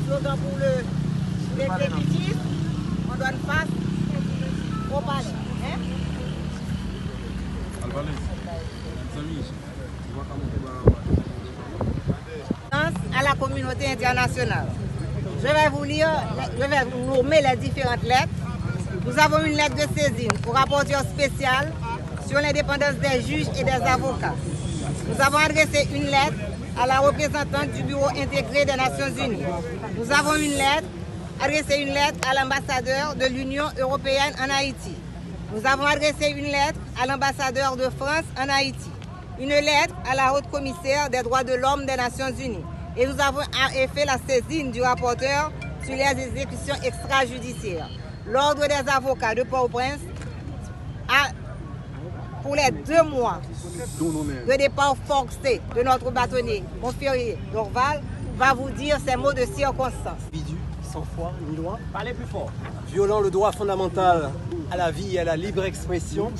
Slogan pour l'exécutif, on donne face au palais. À la communauté internationale. Je vais vous nommer les différentes lettres. Nous avons une lettre de saisine au rapporteur spécial sur l'indépendance des juges et des avocats. Nous avons adressé une lettre à la représentante du Bureau intégré des Nations Unies. Nous avons adressé une lettre à l'ambassadeur de l'Union européenne en Haïti. Nous avons adressé une lettre à l'ambassadeur de France en Haïti. Une lettre à la haute commissaire des droits de l'homme des Nations Unies. Et nous avons fait la saisine du rapporteur sur les exécutions extrajudiciaires. L'Ordre des avocats de Port-au-Prince pour les 2 mois de départ forcé de notre bâtonnier Montferrier Dorval, va vous dire ces mots de circonstance. Individu sans foi ni loi, parlez plus fort. Violant le droit fondamental à la vie et à la libre expression,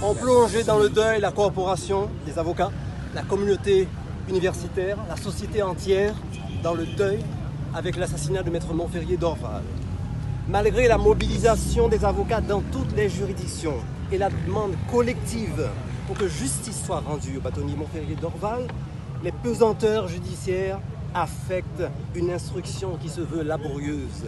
ont plongé dans le deuil la corporation des avocats, la communauté universitaire, la société entière dans le deuil avec l'assassinat de Maître Montferrier Dorval. Malgré la mobilisation des avocats dans toutes les juridictions et la demande collective pour que justice soit rendue au bâtonnier Montferrier Dorval, les pesanteurs judiciaires affectent une instruction qui se veut laborieuse.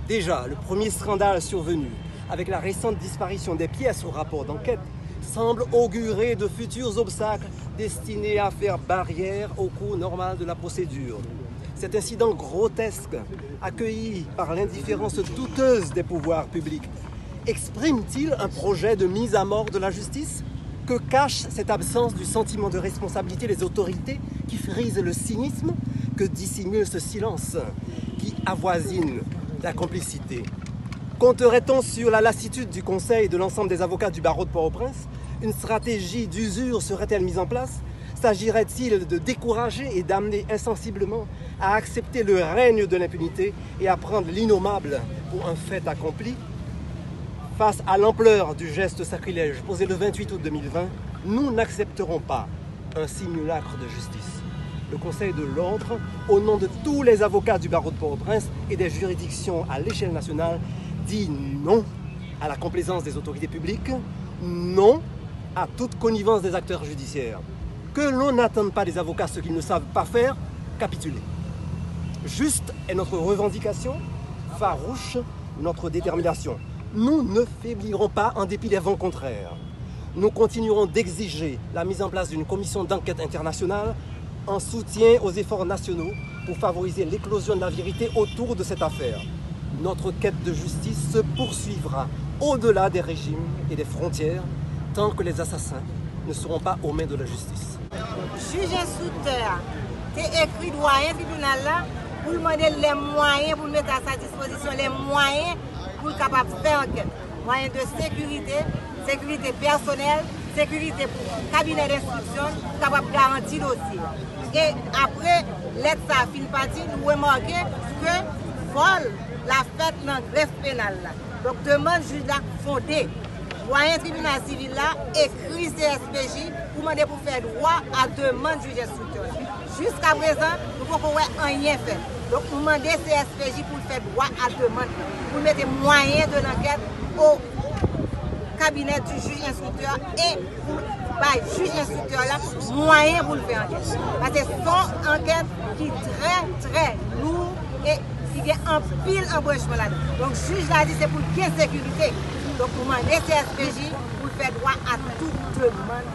Déjà, le premier scandale survenu avec la récente disparition des pièces au rapport d'enquête semble augurer de futurs obstacles destinés à faire barrière au cours normal de la procédure. Cet incident grotesque, accueilli par l'indifférence douteuse des pouvoirs publics, exprime-t-il un projet de mise à mort de la justice? Que cache cette absence du sentiment de responsabilité des autorités qui frise le cynisme? Que dissimule ce silence qui avoisine la complicité? Compterait-on sur la lassitude du Conseil et de l'ensemble des avocats du barreau de Port-au-Prince? Une stratégie d'usure serait-elle mise en place? S'agirait-il de décourager et d'amener insensiblement à accepter le règne de l'impunité et à prendre l'innommable pour un fait accompli? Face à l'ampleur du geste sacrilège posé le 28 août 2020, nous n'accepterons pas un simulacre de justice. Le Conseil de l'Ordre, au nom de tous les avocats du barreau de Port-au-Prince et des juridictions à l'échelle nationale, dit non à la complaisance des autorités publiques, non à toute connivence des acteurs judiciaires. Que l'on n'attende pas des avocats ce qu'ils ne savent pas faire, capituler. Juste est notre revendication, farouche notre détermination. Nous ne faiblirons pas en dépit des vents contraires. Nous continuerons d'exiger la mise en place d'une commission d'enquête internationale en soutien aux efforts nationaux pour favoriser l'éclosion de la vérité autour de cette affaire. Notre quête de justice se poursuivra au-delà des régimes et des frontières tant que les assassins ne seront pas aux mains de la justice. Juge instructeur, c'est écrit doyen tribunal là pour demander les moyens pour mettre à sa disposition les moyens pour être capable de faire enquête. Moyens de sécurité, sécurité personnelle, sécurité pour cabinet d'instruction, capable de garantir le dossier. Et après, l'aide ça fin partie, nous remarquons que vol la fête dans le greffe pénal là. Donc demande juge là fondé. Moyen tribunal civil là, écrit CSPJ pour demander pour faire droit à demande juge instructeur. Jusqu'à présent, nous ne pouvons rien faire. Donc nous demandons CSPJ pour faire droit à demande, pour mettre moyens de l'enquête au cabinet du juge instructeur et pour le juge instructeur là, moyens pour le faire enquête. Parce que c'est une enquête qui est très lourde et qui a un pile embranchement là. Donc le juge l'a dit c'est pour la sécurité. Donc, nous demandons CSPJ pour faire droit à toute demande.